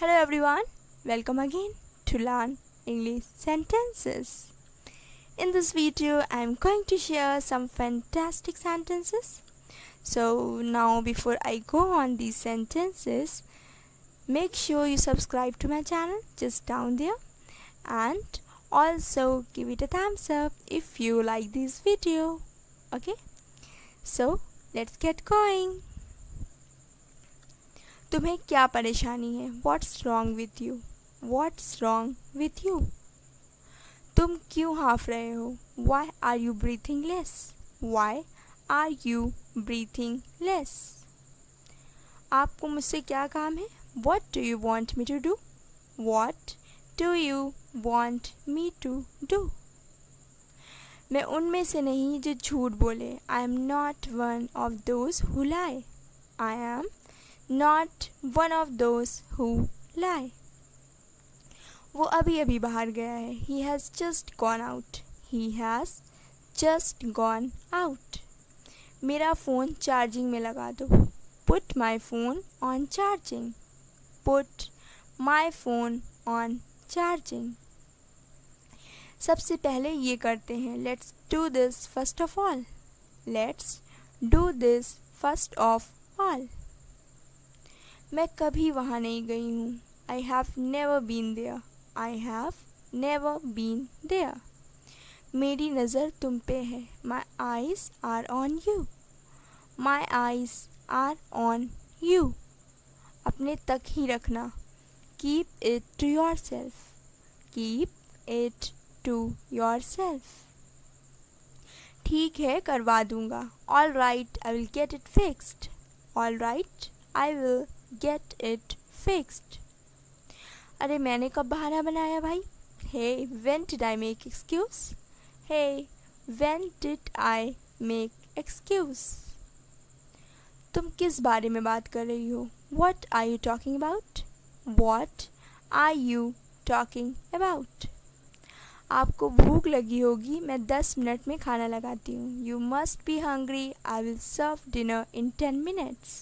Hello everyone, welcome again to learn English sentences. In this video, I am going to share some fantastic sentences. So now before I go on these sentences, make sure you subscribe to my channel just down there and also give it a thumbs up if you like this video. Okay, so let's get going. तुम्हें क्या परेशानी है? What's wrong with you? What's wrong with you? तुम क्यों half रहे हो? Why are you breathing less? Why are you breathing less? आपको मुझसे क्या काम है? What do you want me to do? What do you want me to do? मैं उनमें से नहीं जो झूठ बोले. I am not one of those who lie. I am not one of those who lie. वो अभी अभी बाहर गया है. He has just gone out. He has just gone out. मेरा फ़ोन चार्जिंग में लगा दो. Put my phone on charging. Put my phone on charging. सबसे पहले ये करते हैं. Let's do this first of all. Let's do this first of all. मैं कभी वहाँ नहीं गई हूँ. I have never been there. I have never been there. मेरी नज़र तुम पे है. My eyes are on you. My eyes are on you. अपने तक ही रखना. Keep it to yourself. Keep it to yourself. ठीक है, करवा दूँगा. All right, I will get it fixed. All right, I will get it fixed. अरे मैंने कब बहाना बनाया भाई? Hey, when did I make excuse? Hey, when did I make excuse? तुम किस बारे में बात कर रही हो? What are you talking about? What are you talking about? आपको भूख लगी होगी. मैं 10 मिनट में खाना लगाती हूँ. You must be hungry. I will serve dinner in 10 minutes.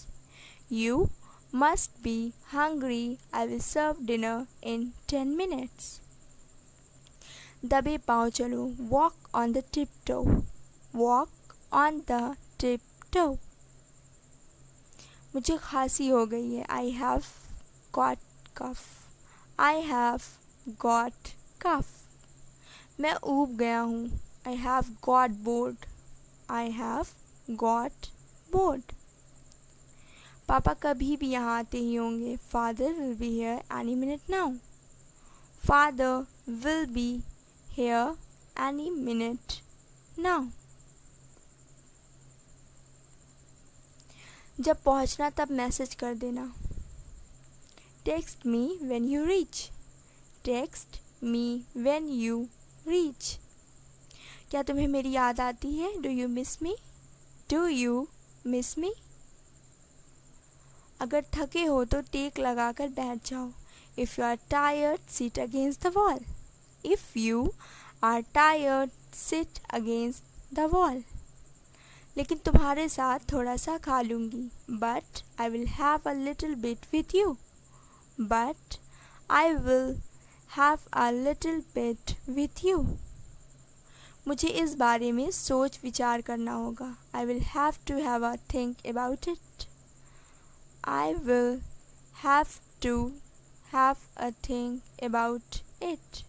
You must be hungry. I will serve dinner in 10 minutes. दबे पाँव चलो. Walk on the tiptoe. Walk on the tiptoe. मुझे खांसी हो गई है. I have got cough. I have got cough. मैं ऊब गया हूँ. I have got bored. I have got bored. पापा कभी भी यहाँ आते ही होंगे. Father will be here any minute now. Father will be here any minute now. जब पहुँचना तब मैसेज कर देना. Text me when you reach. Text me when you reach. क्या तुम्हें मेरी याद आती है? Do you miss me? Do you miss me? अगर थके हो तो टेक लगाकर बैठ जाओ. If you are tired, sit against the wall. If you are tired, sit against the wall. लेकिन तुम्हारे साथ थोड़ा सा खा लूँगी. But I will have a little bit with you. But I will have a little bit with you. मुझे इस बारे में सोच विचार करना होगा. I will have to have a think about it. I will have to have a think about it.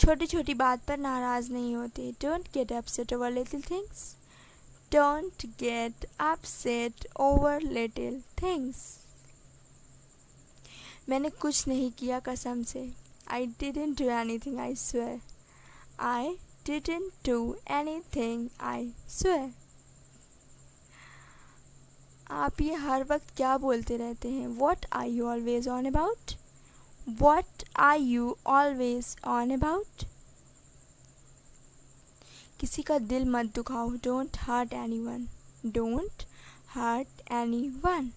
छोटी छोटी बात पर नाराज़ नहीं होते. Don't get upset over little things. Don't get upset over little things. मैंने कुछ नहीं किया कसम से. I didn't do anything, I swear. I didn't do anything, I swear. आप ये हर वक्त क्या बोलते रहते हैं? What are you always on about? What are you always on about? किसी का दिल मत दुखाओ. Don't hurt anyone. Don't hurt anyone.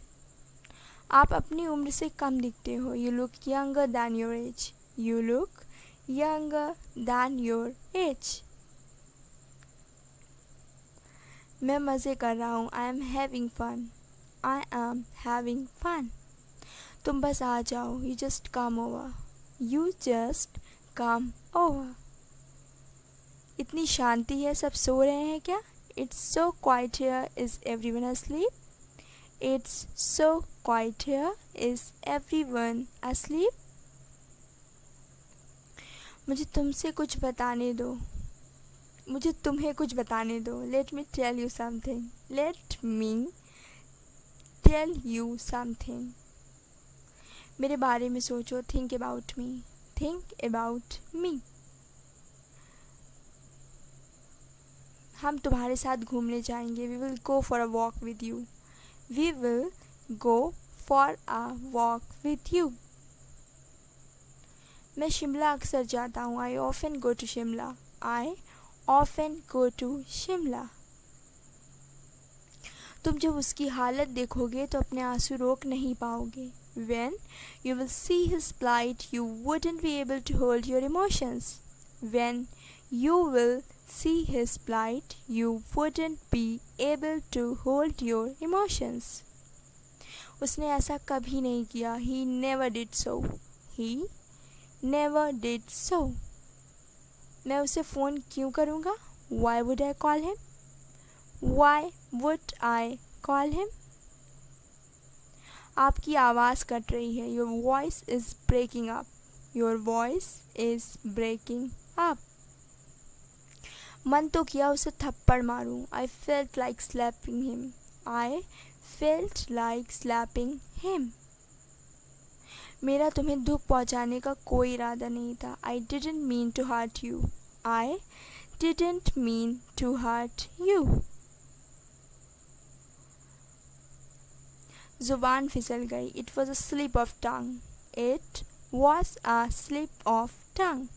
आप अपनी उम्र से कम दिखते हो. You look younger than your age. You look younger than your age. मैं मज़े कर रहा हूँ. I am having fun. I am come having fun. तुम बस आ जाओ, you just come over. You just come over. इतनी शांति है, सब सो रहे हैं क्या? It's so quiet here, is everyone asleep? It's so quiet here, is everyone asleep? मुझे तुमसे कुछ बताने दो, मुझे तुम्हें कुछ बताने दो. Let me tell you something. Let me tell you something. मेरे बारे में सोचो. Think about me. Think about me. हम तुम्हारे साथ घूमने जाएंगे. We will go for a walk with you. We will go for a walk with you. मैं शिमला अक्सर जाता हूँ. I often go to Shimla. I often go to Shimla. तुम जब उसकी हालत देखोगे तो अपने आंसू रोक नहीं पाओगे. When you will see his plight, you wouldn't be able to hold your emotions. When you will see his plight, you wouldn't be able to hold your emotions. उसने ऐसा कभी नहीं किया. He never did so. He never did so. मैं उसे phone क्यों करूँगा? Why would I call him? Why would I call him? आपकी आवाज़ कट रही है. Your voice is breaking up. Your voice is breaking up. मन तो किया उसे थप्पड़ मारूं. I felt like slapping him. I felt like slapping him. मेरा तुम्हें दुख पहुंचाने का कोई इरादा नहीं था. I didn't mean to hurt you. I didn't mean to hurt you. जुबान फिसल गई. It was a slip of tongue. It was a slip of tongue.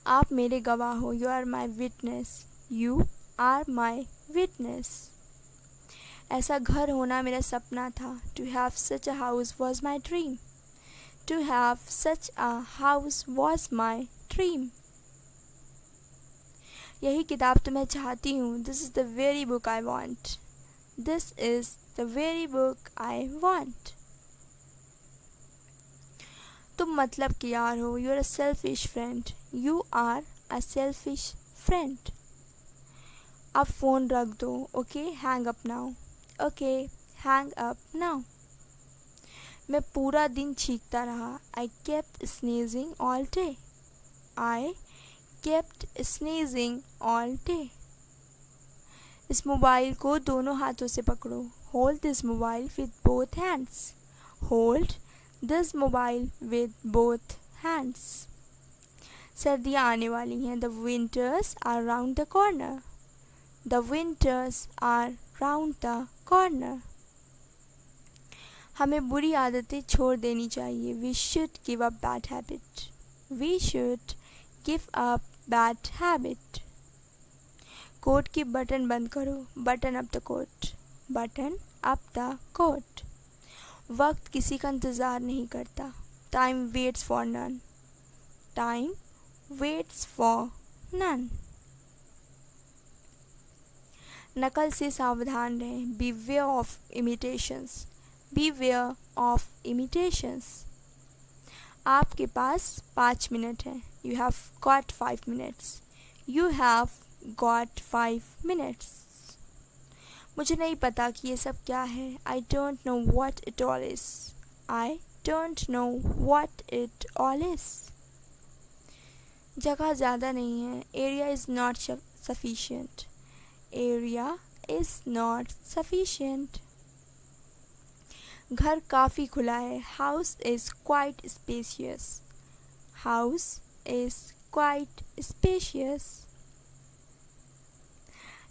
आप मेरे गवाह हो. You are my witness. You are my witness. ऐसा घर होना मेरा सपना था. To have such a house was my dream. To have such a house was my dream. यही किताब तो मैं चाहती हूँ. This is the very book I want. This is the very book I want. तुम मतलब कि यार हो. You are a selfish friend. You are a selfish friend. अब फ़ोन रख दो. Okay, hang up now. Okay, hang up now. मैं पूरा दिन चीखता रहा. I kept sneezing all day. I kept sneezing all day. इस मोबाइल को दोनों हाथों से पकड़ो. Hold this mobile with both hands. Hold this mobile with both hands. सर्दियाँ आने वाली हैं. The winters are round the corner. The winters are round the corner. हमें बुरी आदतें छोड़ देनी चाहिए. We should give up bad habit. We should give up bad habit. Coat की बटन बंद करो. Button up the coat. Button up the coat. वक्त किसी का इंतज़ार नहीं करता. Time waits for none. Time waits for none. नकल से सावधान रहें. Beware of imitations. Beware of imitations. आपके पास 5 मिनट हैं. You have got 5 minutes. You have got 5 minutes. मुझे नहीं पता कि ये सब क्या है. I don't know what it all is. I don't know what it all is. जगह ज़्यादा नहीं है. Area is not sufficient. Area is not sufficient. घर काफ़ी खुला है. House is quite spacious. House is quite spacious.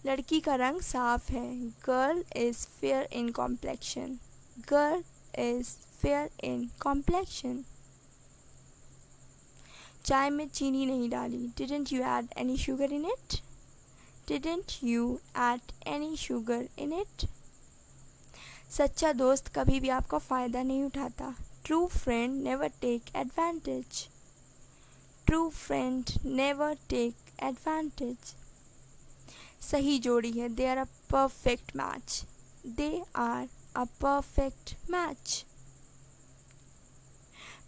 लड़की का रंग साफ है. Girl is fair in complexion. Girl is fair in complexion. चाय में चीनी नहीं डाली. Didn't you add any sugar in it? Didn't you add any sugar in it? सच्चा दोस्त कभी भी आपका फ़ायदा नहीं उठाता. True friend never take advantage. True friend never take advantage. सही जोड़ी है. They are a perfect match. They are a perfect match.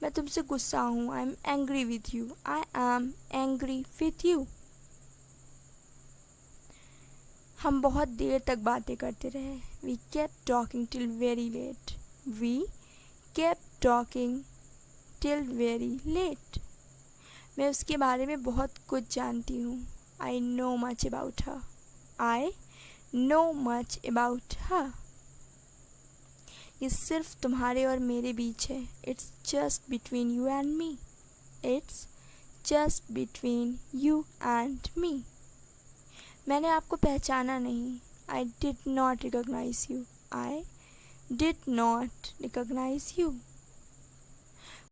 मैं तुमसे गुस्सा हूँ. I am angry with you. I am angry with you. हम बहुत देर तक बातें करते रहे. We kept talking till very late. We kept talking till very late. मैं उसके बारे में बहुत कुछ जानती हूँ. I know much about her. I know much about her. ये सिर्फ तुम्हारे और मेरे बीच है. It's just between you and me. It's just between you and me. मैंने आपको पहचाना नहीं. I did not recognize you. I did not recognize you.